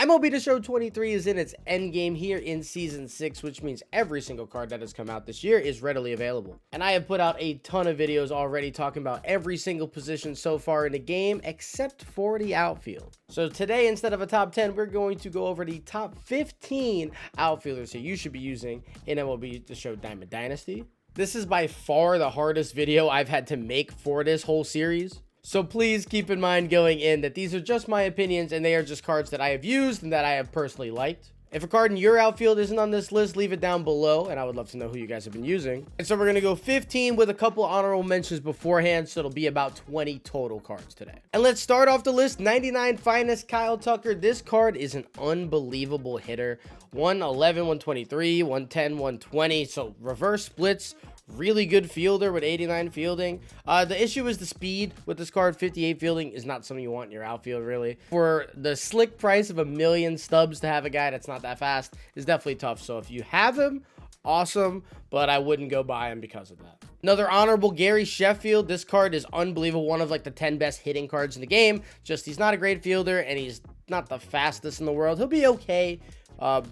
MLB The Show 23 is in its end game here in Season 6, which means every single card that has come out this year is readily available. And I have put out a ton of videos already talking about every single position so far in the game, except for the outfield. So today, instead of a top 10, we're going to go over the top 15 outfielders that you should be using in MLB The Show Diamond Dynasty. This is by far the hardest video I've had to make for this whole series. So please keep in mind going in that these are just my opinions and they are just cards that I have used and that I have personally liked. If a card in your outfield isn't on this list, leave it down below and I would love to know who you guys have been using. And so we're going to go 15 with a couple honorable mentions beforehand, so it'll be about 20 total cards today. And let's start off the list. 99 Finest Kyle Tucker. This card is an unbelievable hitter. 111, 123, 110, 120. So reverse splits. Really good fielder with 89 fielding. The issue is the speed with this card. 58 fielding is not something you want in your outfield, really. For the slick price of 1,000,000 stubs to have a guy that's not that fast is definitely tough. So if you have him, awesome, but I wouldn't go buy him because of that. Another honorable, Gary Sheffield. This card is unbelievable. One of like the 10 best hitting cards in the game. Just he's not a great fielder and he's not the fastest in the world. He'll be okay.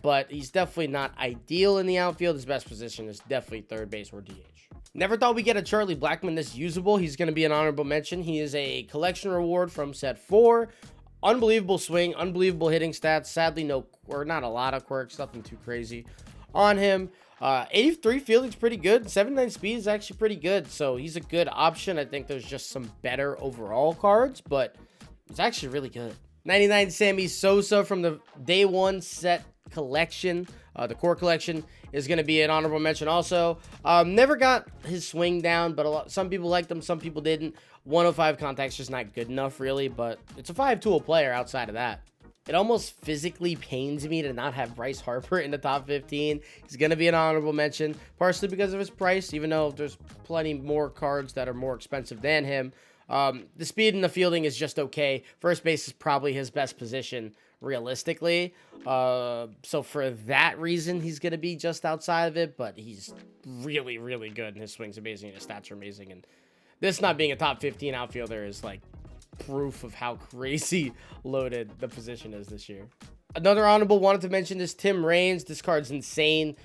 But he's definitely not ideal in the outfield. His best position is definitely third base or DH. Never thought we'd get a Charlie Blackmon this usable. He's going to be an honorable mention. He is a collection reward from set 4. Unbelievable swing, unbelievable hitting stats. Sadly, not a lot of quirks, nothing too crazy on him. 83 fielding's pretty good. 79 speed is actually pretty good. So he's a good option. I think there's just some better overall cards, but it's actually really good. 99 Sammy Sosa from the day 1 set collection. The core collection is going to be an honorable mention also. Never got his swing down, but some people liked him, some people didn't. 105 contact's just not good enough, really, but it's a 5-tool player outside of that. It almost physically pains me to not have Bryce Harper in the top 15. He's going to be an honorable mention, partially because of his price, even though there's plenty more cards that are more expensive than him. The speed and the fielding is just okay. First base is probably his best position, realistically. So for that reason, he's going to be just outside of it, but he's really, really good, and his swing's amazing, and his stats are amazing, and this not being a top 15 outfielder is like proof of how crazy loaded the position is this year. Another honorable wanted to mention is Tim Raines. This card's insane.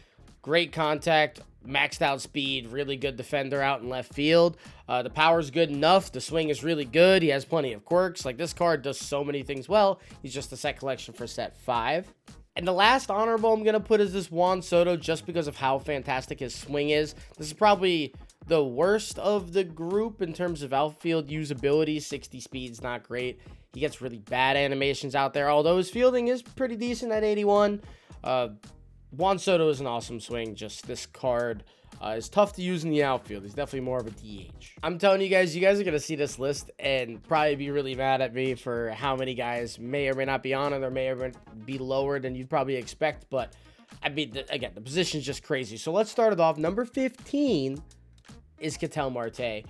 Great contact, maxed out speed, really good defender out in left field. The power's good enough. The swing is really good. He has plenty of quirks. Like, this card does so many things well. He's just a set collection for set 5. And the last honorable I'm going to put is this Juan Soto, just because of how fantastic his swing is. This is probably the worst of the group in terms of outfield usability. 60 speed's not great. He gets really bad animations out there, although his fielding is pretty decent at 81. Juan Soto is an awesome swing. Just this card is tough to use in the outfield. He's definitely more of a DH. I'm telling you guys are going to see this list and probably be really mad at me for how many guys may or may not be on it or may or may be lower than you'd probably expect. But I mean, again, the position's just crazy. So let's start it off. Number 15 is Ketel Marte.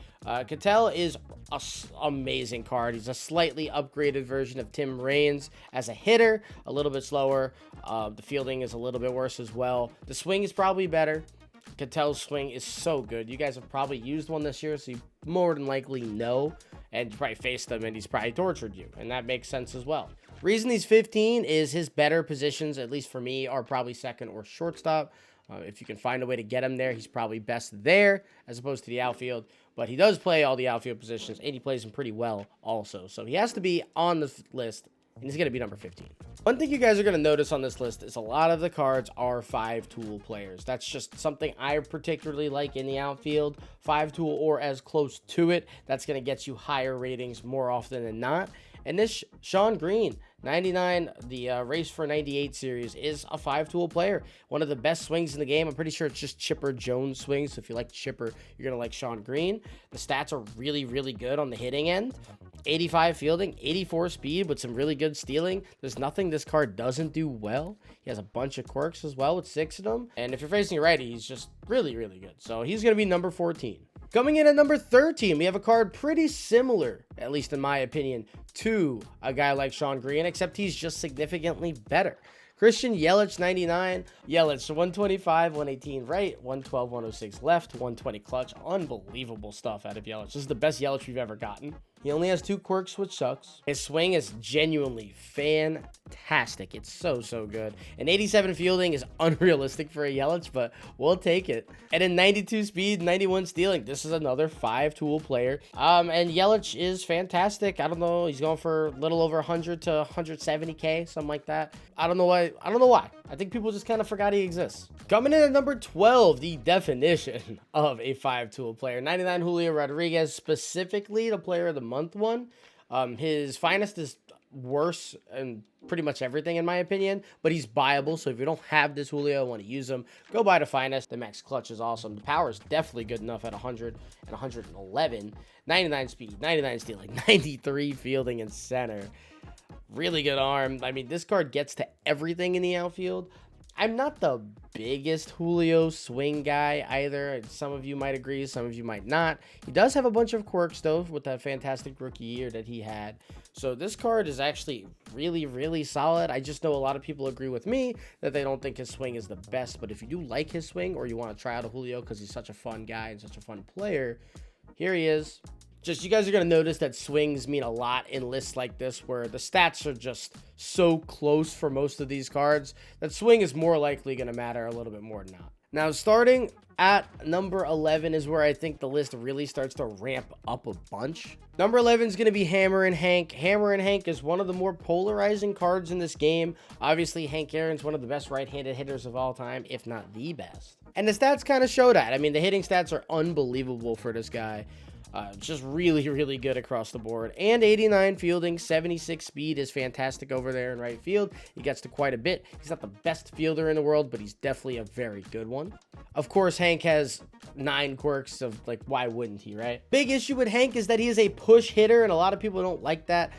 Ketel is an amazing card. He's a slightly upgraded version of Tim Raines as a hitter, a little bit slower. The fielding is a little bit worse as well. The swing is probably better. Ketel's swing is so good. You guys have probably used one this year, so you more than likely know, and you probably faced him, and he's probably tortured you, and that makes sense as well. Reason he's 15 is his better positions, at least for me, are probably second or shortstop. If you can find a way to get him there, he's probably best there as opposed to the outfield. But he does play all the outfield positions, and he plays them pretty well also. So he has to be on the list, and he's going to be number 15. One thing you guys are going to notice on this list is a lot of the cards are 5-tool players. That's just something I particularly like in the outfield. 5-tool or as close to it. That's going to get you higher ratings more often than not. And this Sean Green, 99, the Race for 98 series, is a 5-tool player. One of the best swings in the game. I'm pretty sure it's just Chipper Jones swings. So if you like Chipper, you're going to like Sean Green. The stats are really, really good on the hitting end. 85 fielding, 84 speed with some really good stealing. There's nothing this card doesn't do well. He has a bunch of quirks as well with 6 of them. And if you're facing a righty, he's just really, really good. So he's going to be number 14. Coming in at number 13, we have a card pretty similar, at least in my opinion, to a guy like Sean Green, except he's just significantly better. Christian Yelich, 99. Yelich, 125, 118 right, 112, 106 left, 120 clutch. Unbelievable stuff out of Yelich. This is the best Yelich we've ever gotten. He only has 2 quirks, which sucks. His swing is genuinely fantastic. It's so good. And 87 fielding is unrealistic for a Yelich, but we'll take it. And in 92 speed, 91 stealing, this is another 5-tool player. And Yelich is fantastic. I don't know. He's going for a little over 100 to 170K, something like that. I don't know why. I think people just kind of forgot he exists. Coming in at number 12, the definition of a 5-tool player. 99 Julio Rodriguez, specifically the player of the month one. His finest is worse and pretty much everything in my opinion, but he's buyable. So if you don't have this Julio and want to use him, go buy the finest. The max clutch is awesome. The power is definitely good enough at 100 and 111. 99 speed, 99 stealing, 93 fielding and center. Really good arm. I mean, this card gets to everything in the outfield. I'm not the biggest Julio swing guy either. Some of you might agree, some of you might not. He does have a bunch of quirks though with that fantastic rookie year that he had. So this card is actually really solid. I just know a lot of people agree with me that they don't think his swing is the best. But if you do like his swing or you want to try out a Julio because he's such a fun guy and such a fun player, here he is. Just, you guys are going to notice that swings mean a lot in lists like this where the stats are just so close for most of these cards that swing is more likely going to matter a little bit more than not. Now, starting at number 11 is where I think the list really starts to ramp up a bunch. Number 11 is going to be Hammer and Hank. Hammer and Hank is one of the more polarizing cards in this game. Obviously, Hank Aaron's one of the best right-handed hitters of all time, if not the best. And the stats kind of show that. I mean, the hitting stats are unbelievable for this guy. Just really good across the board. And 89 fielding, 76 speed is fantastic over there in right field. He gets to quite a bit. He's not the best fielder in the world, but he's definitely a very good one. Of course, Hank has 9 quirks of, like, why wouldn't he, right? Big issue with Hank is that he is a push hitter, and a lot of people don't like that.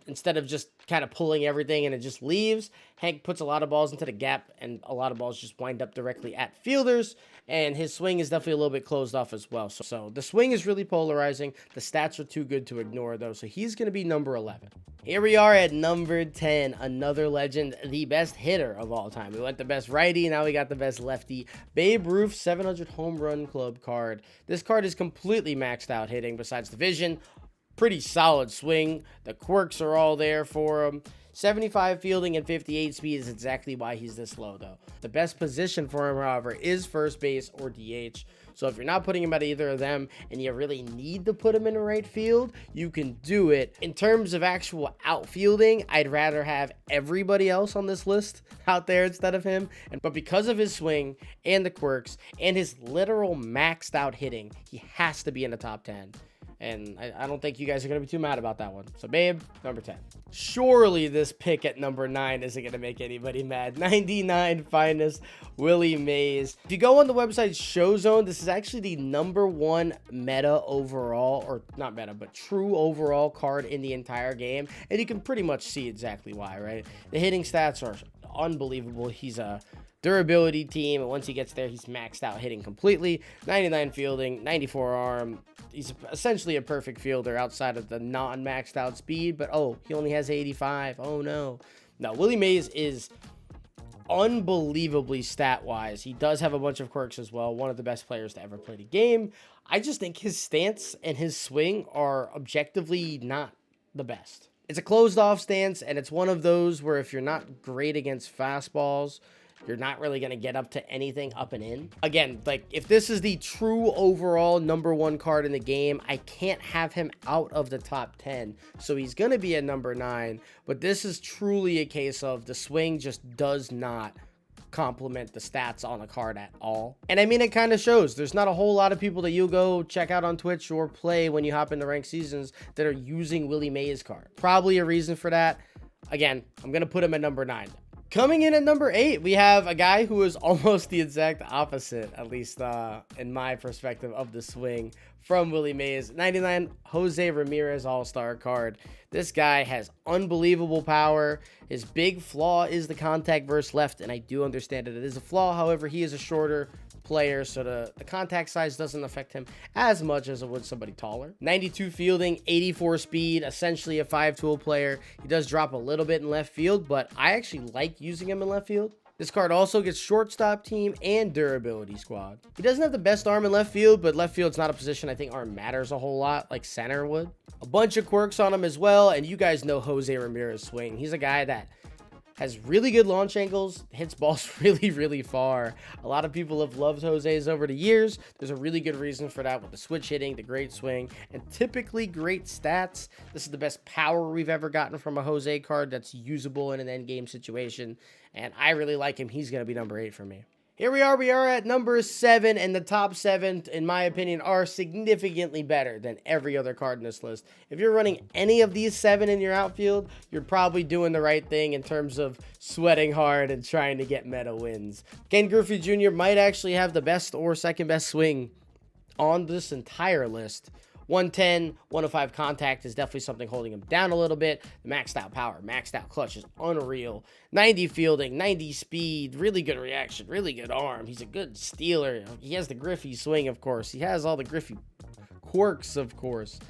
Instead of just kind of pulling everything and it just leaves, Hank puts a lot of balls into the gap, and a lot of balls just wind up directly at fielders, and his swing is definitely a little bit closed off as well. So the swing is really polarizing. The stats are too good to ignore, though, so he's going to be number 11. Here we are at number 10, another legend, the best hitter of all time. We went the best righty, now we got the best lefty. Babe Ruth 700 home run club card. This card is completely maxed out hitting besides the vision. Pretty solid swing. The quirks are all there for him. 75 fielding and 58 speed is exactly why he's this low, though. The best position for him, however, is first base or DH. So if you're not putting him at either of them and you really need to put him in right field, you can do it. In terms of actual outfielding, I'd rather have everybody else on this list out there instead of him. But because of his swing and the quirks and his literal maxed out hitting, he has to be in the top 10. And I don't think you guys are going to be too mad about that one. So, Babe, number 10. Surely this pick at number 9 isn't going to make anybody mad. 99 finest, Willie Mays. If you go on the website Show Zone, this is actually the number 1 meta overall, or not meta, but true overall card in the entire game. And you can pretty much see exactly why, right? The hitting stats are unbelievable. He's a durability team, and once he gets there, he's maxed out hitting completely. 99 fielding, 94 arm. He's essentially a perfect fielder outside of the non-maxed out speed, but he only has 85. Oh no. No, Willie Mays is unbelievably stat-wise. He does have a bunch of quirks as well. One of the best players to ever play the game. I just think his stance and his swing are objectively not the best. It's a closed-off stance, and it's one of those where if you're not great against fastballs, you're not really going to get up to anything up and in. Again, like, if this is the true overall number 1 card in the game, I can't have him out of the top 10. So he's going to be at number 9. But this is truly a case of the swing just does not complement the stats on the card at all. And I mean, it kind of shows. There's not a whole lot of people that you'll go check out on Twitch or play when you hop into ranked seasons that are using Willie Mays' card. Probably a reason for that. Again, I'm going to put him at number 9. Coming in at number 8, we have a guy who is almost the exact opposite, at least in my perspective, of the swing from Willie Mays. 99 Jose Ramirez All-Star card. This guy has unbelievable power. His big flaw is the contact versus left, and I do understand that it is a flaw. However, he is a shorter player, so the contact size doesn't affect him as much as it would somebody taller. 92 fielding, 84 speed, essentially a 5-tool player. He does drop a little bit in left field, but I actually like using him in left field. This card also gets shortstop team and durability squad. He doesn't have the best arm in left field, but left field's not a position I think arm matters a whole lot like center would. A bunch of quirks on him as well, and you guys know Jose Ramirez swing. He's a guy that has really good launch angles, hits balls really far. A lot of people have loved Jose's over the years. There's a really good reason for that with the switch hitting, the great swing, and typically great stats. This is the best power we've ever gotten from a Jose card that's usable in an end game situation, and I really like him. He's going to be number 8 for me. Here we are at number 7, and the top 7, in my opinion, are significantly better than every other card in this list. If you're running any of these 7 in your outfield, you're probably doing the right thing in terms of sweating hard and trying to get meta wins. Ken Griffey Jr. might actually have the best or second best swing on this entire list. 110, 105 contact is definitely something holding him down a little bit. The maxed out power, maxed out clutch is unreal. 90 fielding, 90 speed, really good reaction, really good arm. He's a good stealer. He has the Griffey swing, of course. He has all the Griffey quirks, of course.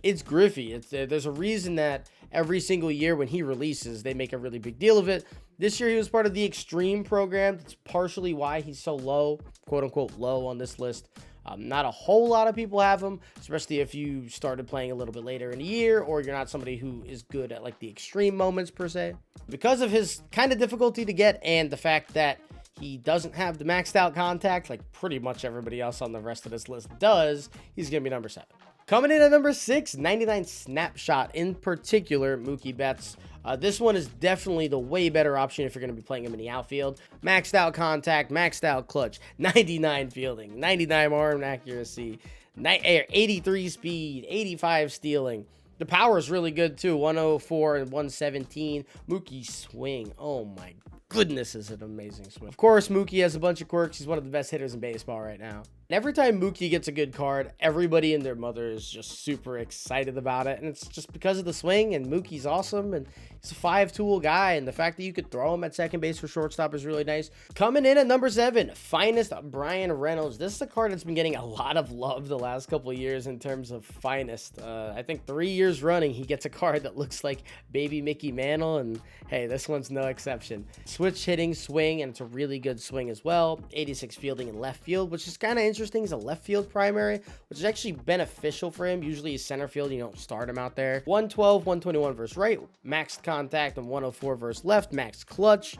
It's Griffey. There's a reason that every single year when he releases, they make a really big deal of it. This year, he was part of the Extreme program. That's partially why he's so low, quote unquote, low on this list. Not a whole lot of people have him, especially if you started playing a little bit later in the year, or you're not somebody who is good at like the extreme moments per se. Because of his kind of difficulty to get and the fact that he doesn't have the maxed out contact like pretty much everybody else on the rest of this list does, he's going to be number 7. Coming in at number 6, 99 snapshot, in particular, Mookie Betts. This one is definitely the way better option if you're going to be playing him in the outfield. Maxed out contact, maxed out clutch, 99 fielding, 99 arm accuracy, 83 speed, 85 stealing. The power is really good too, 104 and 117. Mookie swing, oh my goodness, is an amazing swing. Of course, Mookie has a bunch of quirks. He's one of the best hitters in baseball right now. And every time Mookie gets a good card, everybody and their mother is just super excited about it. And it's just because of the swing, and Mookie's awesome, and he's a 5-tool guy, and the fact that you could throw him at second base for shortstop is really nice. Coming in at number 7, finest Bryan Reynolds. This is a card that's been getting a lot of love the last couple of years in terms of finest. I think 3 years running, he gets a card that looks like baby Mickey Mantle, and hey, this one's no exception. Switch hitting, swing, and it's a really good swing as well. 86 fielding in left field, which is kind of interesting. He's a left field primary, which is actually beneficial for him. Usually he's center field, you don't start him out there. 112, 121 versus right, maxed contact, and 104 versus left, maxed clutch.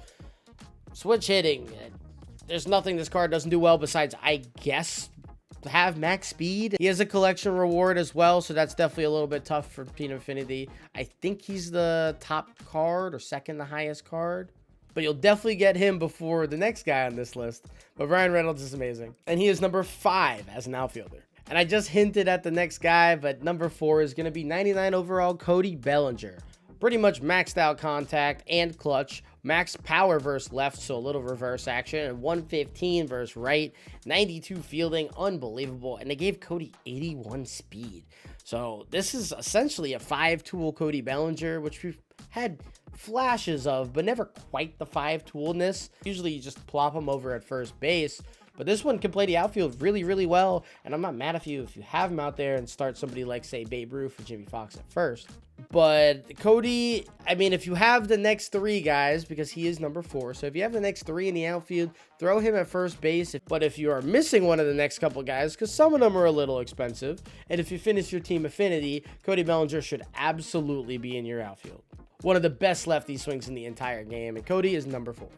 Switch hitting, there's nothing this card doesn't do well besides, I guess, have max speed. He has a collection reward as well, so that's definitely a little bit tough for Team Infinity. I think he's the top card or second the highest card, but you'll definitely get him before the next guy on this list. But Bryan Reynolds is amazing, and he is number 5 as an outfielder. And I just hinted at the next guy, but number 4 is going to be 99 overall Cody Bellinger. Pretty much maxed out contact and clutch, max power versus left, so a little reverse action, and 115 versus right, 92 fielding, unbelievable, and they gave Cody 81 speed. So this is essentially a 5-tool Cody Bellinger, which we've had flashes of, but never quite the 5-toolness. Usually you just plop him over at first base, but this one can play the outfield really well, and I'm not mad if you have him out there and start somebody like, say, Babe Ruth or Jimmy Fox at first. But Cody, I mean, if you have the next 3 guys, because he is number 4, so if you have the next 3 in the outfield, throw him at first base. But if you are missing one of the next couple guys, because some of them are a little expensive, and if you finish your team affinity, Cody Bellinger should absolutely be in your outfield. One of the best lefty swings in the entire game, and Cody is number 4.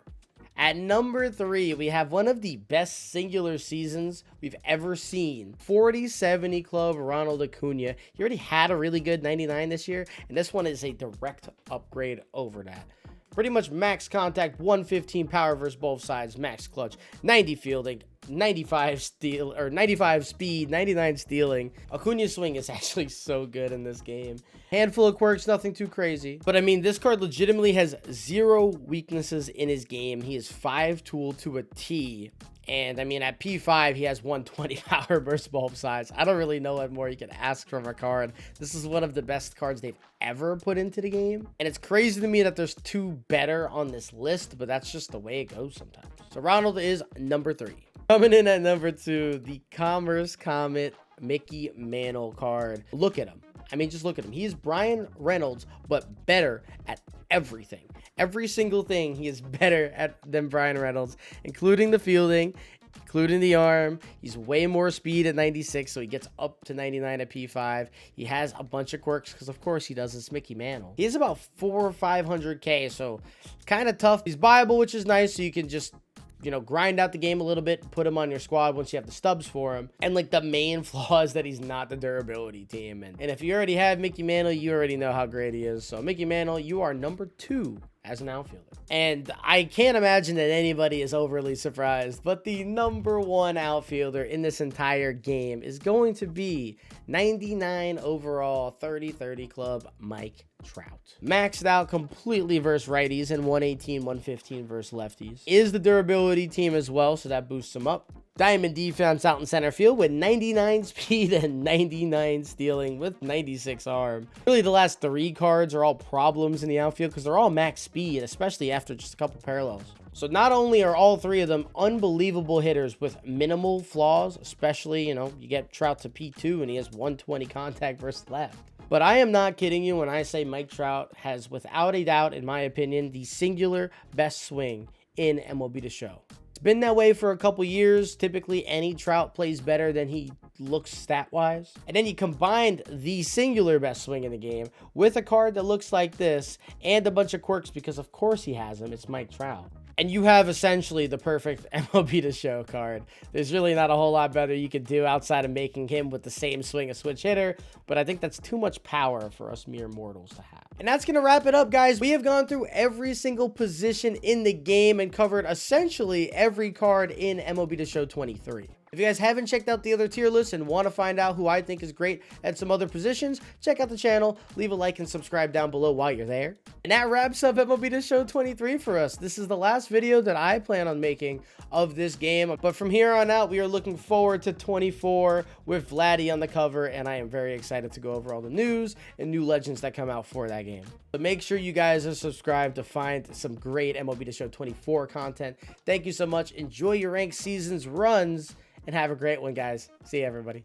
At number 3, we have one of the best singular seasons we've ever seen. 40-70 club Ronald Acuna. He already had a really good 99 this year, and this one is a direct upgrade over that. Pretty much max contact, 115 power versus both sides, max clutch, 90 fielding, 95 steal or 95 speed, 99 stealing. Acuna's swing is actually so good in this game. Handful of quirks, nothing too crazy. But I mean, this card legitimately has 0 weaknesses in his game. He is 5-tool to a T. And I mean, at P5, he has 120 power versus both sides. I don't really know what more you can ask from a card. This is one of the best cards they've ever put into the game. And it's crazy to me that there's 2 better on this list, but that's just the way it goes sometimes. So Ronald is number 3. Coming in at number 2, the Commerce Comet Mickey Mantle card. Look at him. I mean, just look at him. He is Bryan Reynolds, but better at everything. Every single thing he is better at than Brian Reynolds, including the fielding, including the arm. He's way more speed at 96, so he gets up to 99 at P5. He has a bunch of quirks because, of course, he does. It's Mickey Mantle. He has about 400 or 500K, so kind of tough. He's buyable, which is nice, so you can just, you know, grind out the game a little bit, put him on your squad once you have the stubs for him. And like the main flaw is that he's not the durability team. And if you already have Mickey Mantle, you already know how great he is. So Mickey Mantle, you are number 2 as an outfielder. And I can't imagine that anybody is overly surprised, but the number 1 outfielder in this entire game is going to be 99 overall 30-30 club Mike Trout. Maxed out completely versus righties and 118, 115 versus lefties. Is the durability team as well, so that boosts him up. Diamond defense out in center field with 99 speed and 99 stealing with 96 arm. Really, the last 3 cards are all problems in the outfield because they're all max speed, especially after just a couple parallels. So not only are all 3 of them unbelievable hitters with minimal flaws, especially, you know, you get Trout to P2 and he has 120 contact versus left. But I am not kidding you when I say Mike Trout has, without a doubt, in my opinion, the singular best swing in MLB The Show. It's been that way for a couple years. Typically, any Trout plays better than he looks stat-wise. And then you combine the singular best swing in the game with a card that looks like this and a bunch of quirks because, of course, he has them. It's Mike Trout. And you have essentially the perfect MLB The Show card. There's really not a whole lot better you could do outside of making him with the same swing a switch hitter, but I think that's too much power for us mere mortals to have. And that's going to wrap it up, guys. We have gone through every single position in the game and covered essentially every card in MLB The Show 23. If you guys haven't checked out the other tier lists and want to find out who I think is great at some other positions, check out the channel, leave a like and subscribe down below while you're there. And that wraps up MLB The Show 23 for us. This is the last video that I plan on making of this game, but from here on out, we are looking forward to 24 with Vladdy on the cover, and I am very excited to go over all the news and new legends that come out for that game. But make sure you guys are subscribed to find some great MLB The Show 24 content. Thank you so much. Enjoy your ranked seasons runs, and have a great one, guys. See you, everybody.